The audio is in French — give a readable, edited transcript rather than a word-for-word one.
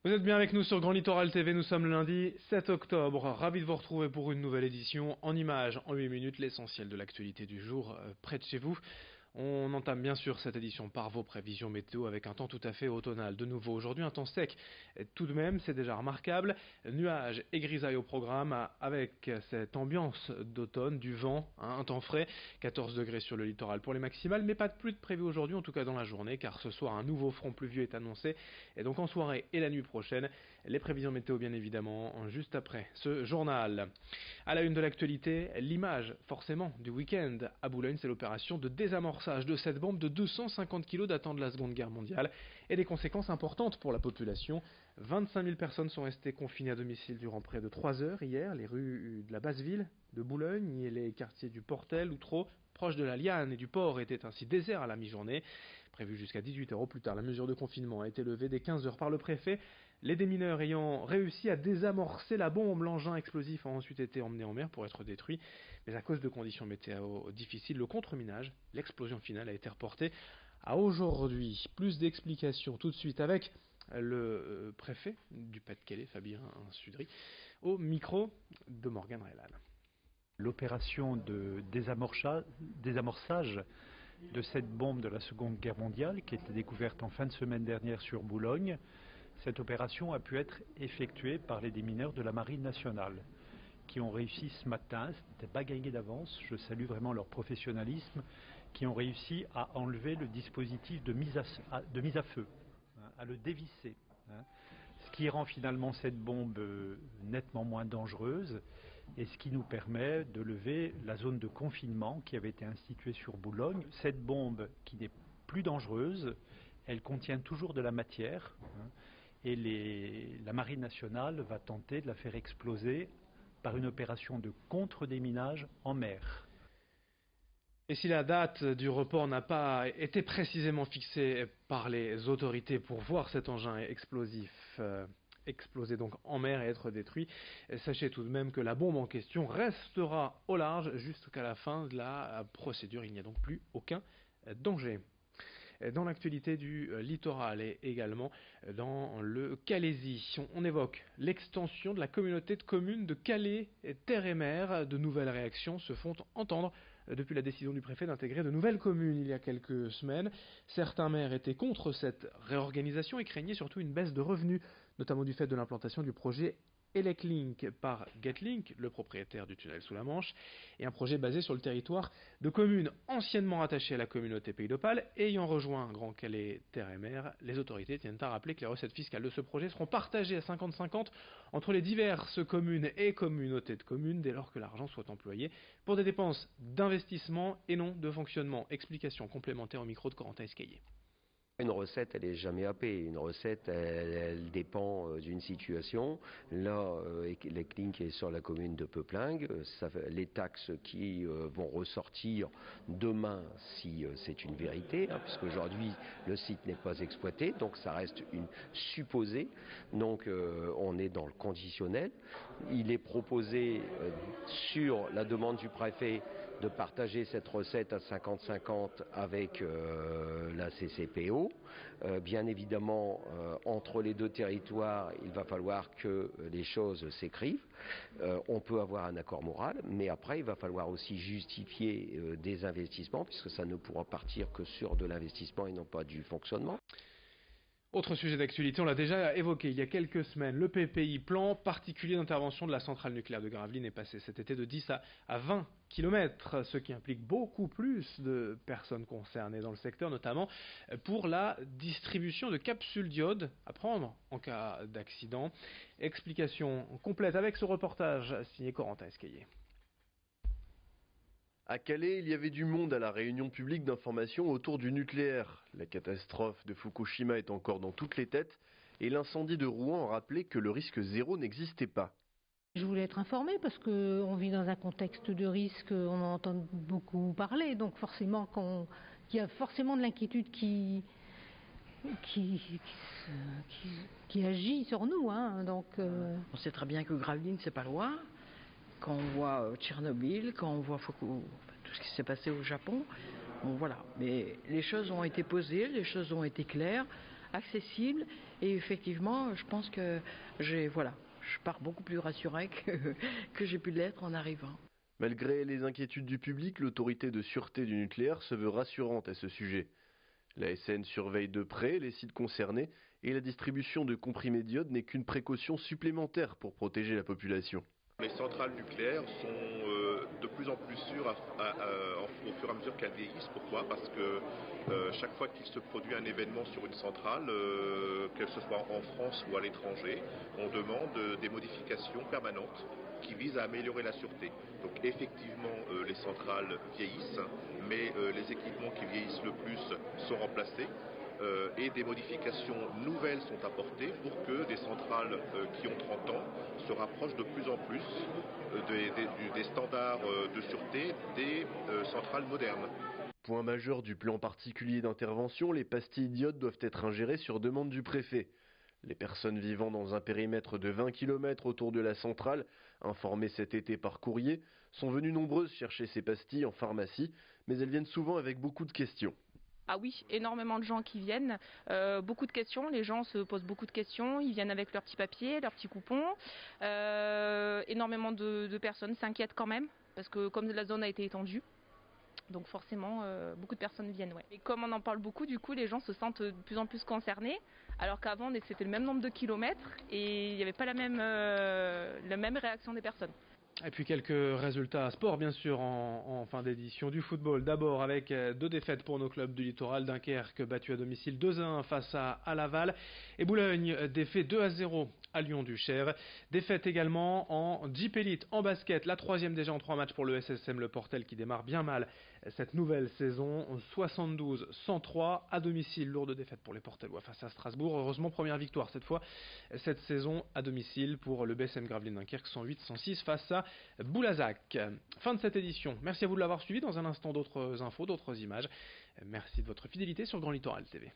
Vous êtes bien avec nous sur Grand Littoral TV, nous sommes le lundi 7 octobre. Ravi de vous retrouver pour une nouvelle édition en images, en 8 minutes, l'essentiel de l'actualité du jour près de chez vous. On entame bien sûr cette édition par vos prévisions météo avec un temps tout à fait automnal. De nouveau aujourd'hui un temps sec, tout de même c'est déjà remarquable. Nuages et grisailles au programme avec cette ambiance d'automne, du vent, un temps frais, 14 degrés sur le littoral pour les maximales, mais pas de pluie de prévu aujourd'hui, en tout cas dans la journée, car ce soir un nouveau front pluvieux est annoncé. Et donc en soirée et la nuit prochaine, les prévisions météo bien évidemment juste après ce journal. À la une de l'actualité, l'image forcément du week-end à Boulogne, c'est l'opération de désamorçage de cette bombe de 250 kg datant de la Seconde Guerre mondiale et des conséquences importantes pour la population. 25 000 personnes sont restées confinées à domicile durant près de 3 heures hier. Les rues de la basse ville de Boulogne et les quartiers du Portel, Outreau, proches de la Liane et du port étaient ainsi déserts à la mi-journée. Prévu jusqu'à 18 h au plus tard, la mesure de confinement a été levée dès 15 h par le préfet. Les démineurs ayant réussi à désamorcer la bombe, l'engin explosif a ensuite été emmené en mer pour être détruit. Mais à cause de conditions météo difficiles, le contre-minage, l'explosion finale a été reportée à aujourd'hui. Plus d'explications tout de suite avec le préfet du Pas-de-Calais, Fabien Sudry, au micro de Morgane Reilal. L'opération de désamorçage de cette bombe de la Seconde Guerre mondiale qui a été découverte en fin de semaine dernière sur Boulogne, cette opération a pu être effectuée par les démineurs de la Marine nationale qui ont réussi ce matin, c'était pas gagné d'avance, je salue vraiment leur professionnalisme, qui ont réussi à enlever le dispositif de mise à feu, à le dévisser. Ce qui rend finalement cette bombe nettement moins dangereuse et ce qui nous permet de lever la zone de confinement qui avait été instituée sur Boulogne. Cette bombe qui n'est plus dangereuse, elle contient toujours de la matière et la Marine nationale va tenter de la faire exploser par une opération de contre-déminage en mer. Et si la date du report n'a pas été précisément fixée par les autorités pour voir cet engin explosif exploser donc en mer et être détruit, sachez tout de même que la bombe en question restera au large jusqu'à la fin de la procédure. Il n'y a donc plus aucun danger. Dans l'actualité du littoral et également dans le Calaisis, on évoque l'extension de la communauté de communes de Calais, Terre et Mer. De nouvelles réactions se font entendre depuis la décision du préfet d'intégrer de nouvelles communes il y a quelques semaines. Certains maires étaient contre cette réorganisation et craignaient surtout une baisse de revenus, notamment du fait de l'implantation du projet Eleclink par Getlink, le propriétaire du tunnel sous la Manche, et un projet basé sur le territoire de communes anciennement rattachées à la communauté Pays d'Opale, ayant rejoint Grand Calais, Terre et Mer. Les autorités tiennent à rappeler que les recettes fiscales de ce projet seront partagées à 50-50 entre les diverses communes et communautés de communes, dès lors que l'argent soit employé pour des dépenses d'investissement et non de fonctionnement. Explication complémentaire au micro de Corentin Escaillé. Une recette, elle est jamais happée. Une recette, elle dépend d'une situation. Là, Eleclink est sur la commune de Peuplingue. Les taxes qui vont ressortir demain, si c'est une vérité, puisqu'aujourd'hui le site n'est pas exploité, donc ça reste une supposée. Donc on est dans le conditionnel. Il est proposé sur la demande du préfet de partager cette recette à 50-50 avec la CCPO. Bien évidemment, entre les deux territoires, il va falloir que les choses s'écrivent. On peut avoir un accord moral, mais après, il va falloir aussi justifier des investissements, puisque ça ne pourra partir que sur de l'investissement et non pas du fonctionnement. Autre sujet d'actualité, on l'a déjà évoqué il y a quelques semaines, le PPI, plan particulier d'intervention de la centrale nucléaire de Gravelines, est passé cet été de 10 à 20 km, ce qui implique beaucoup plus de personnes concernées dans le secteur, notamment pour la distribution de capsules d'iode à prendre en cas d'accident. Explication complète avec ce reportage signé Corentin Escaillé. À Calais, il y avait du monde à la réunion publique d'information autour du nucléaire. La catastrophe de Fukushima est encore dans toutes les têtes et l'incendie de Rouen a rappelé que le risque zéro n'existait pas. Je voulais être informée parce qu'on vit dans un contexte de risque, on en entend beaucoup parler, donc forcément il y a forcément de l'inquiétude qui agit sur nous. Donc, On sait très bien que Gravelines, c'est pas loin. Quand on voit Tchernobyl, quand on voit tout ce qui s'est passé au Japon, bon voilà. Mais les choses ont été posées, les choses ont été claires, accessibles, Et effectivement, je pense que je pars beaucoup plus rassurée que j'ai pu l'être en arrivant. Malgré les inquiétudes du public, l'autorité de sûreté du nucléaire se veut rassurante à ce sujet. L'ASN surveille de près les sites concernés et la distribution de comprimés d'iode n'est qu'une précaution supplémentaire pour protéger la population. Les centrales nucléaires sont de plus en plus sûres au fur et à mesure qu'elles vieillissent. Pourquoi ? Parce que chaque fois qu'il se produit un événement sur une centrale, que ce soit en France ou à l'étranger, on demande des modifications permanentes qui visent à améliorer la sûreté. Donc effectivement, les centrales vieillissent, mais les équipements qui vieillissent le plus sont remplacés. Et des modifications nouvelles sont apportées pour que des centrales qui ont 30 ans se rapprochent de plus en plus des standards de sûreté des centrales modernes. Point majeur du plan particulier d'intervention, les pastilles d'iode doivent être ingérées sur demande du préfet. Les personnes vivant dans un périmètre de 20 km autour de la centrale, informées cet été par courrier, sont venues nombreuses chercher ces pastilles en pharmacie, mais elles viennent souvent avec beaucoup de questions. Ah oui, énormément de gens qui viennent, beaucoup de questions, les gens se posent beaucoup de questions, ils viennent avec leurs petits papiers, leurs petits coupons, énormément de personnes s'inquiètent quand même, parce que comme la zone a été étendue, donc forcément beaucoup de personnes viennent. Ouais. Et comme on en parle beaucoup, du coup les gens se sentent de plus en plus concernés, alors qu'avant c'était le même nombre de kilomètres et il n'y avait pas la même réaction des personnes. Et puis quelques résultats sport bien sûr en fin d'édition du football. D'abord avec 2 défaites pour nos clubs du littoral. Dunkerque battu à domicile 2-1 face à Laval. Et Boulogne défait 2-0 à Lyon-Duchère. Défaite également en Jeep Elite en basket. La 3e déjà en 3 matchs pour le SSM Le Portel qui démarre bien mal cette nouvelle saison. 72-103 à domicile. Lourde défaite pour les Portelois face à Strasbourg. Heureusement première victoire cette fois cette saison à domicile pour le BSM Gravelines Dunkerque 108-106 face à Boulazac. Fin de cette édition. Merci à vous de l'avoir suivi. Dans un instant, d'autres infos, d'autres images. Merci de votre fidélité sur Grand Littoral TV.